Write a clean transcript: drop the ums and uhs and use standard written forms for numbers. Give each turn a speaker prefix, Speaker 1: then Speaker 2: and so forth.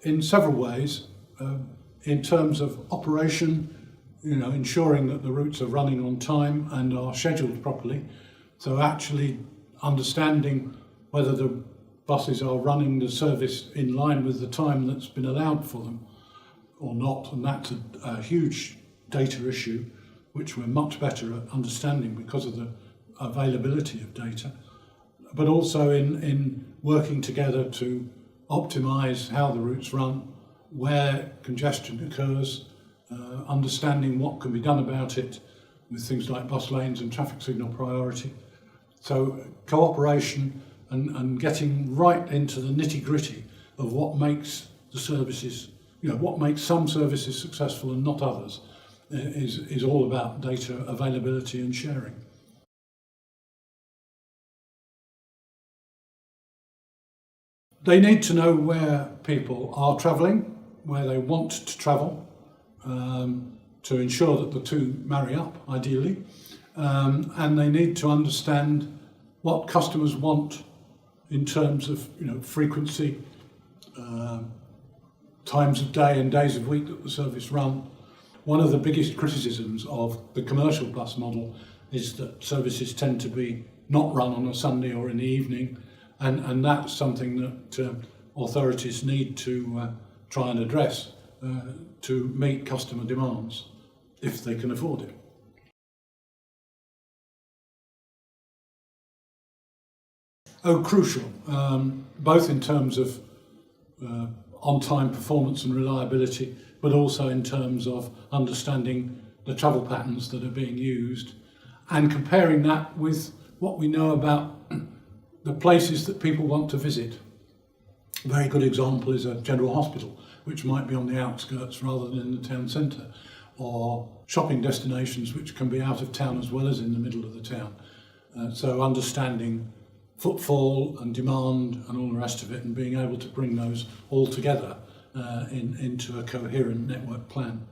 Speaker 1: in several ways, in terms of operation, ensuring that the routes are running on time and are scheduled properly. So actually understanding whether the buses are running the service in line with the time that's been allowed for them or not, and that's a huge data issue, which we're much better at understanding because of the availability of data, but also in working together to optimise how the routes run, where congestion occurs, understanding what can be done about it with things like bus lanes and traffic signal priority. So cooperation and getting right into the nitty-gritty of what makes the services, what makes some services successful and not others, is all about data availability and sharing. They need to know where people are travelling, where they want to travel, to ensure that the two marry up, ideally. And they need to understand what customers want in terms of frequency, times of day and days of week that the service run. One of the biggest criticisms of the commercial bus model is that services tend to be not run on a Sunday or in the evening, and that's something that authorities need to try and address to meet customer demands, if they can afford it. Oh, crucial, both in terms of on-time performance and reliability, but also in terms of understanding the travel patterns that are being used and comparing that with what we know about the places that people want to visit. A very good example is a general hospital, which might be on the outskirts rather than in the town centre, or shopping destinations which can be out of town as well as in the middle of the town. So understanding footfall and demand and all the rest of it, and being able to bring those all together into a coherent network plan.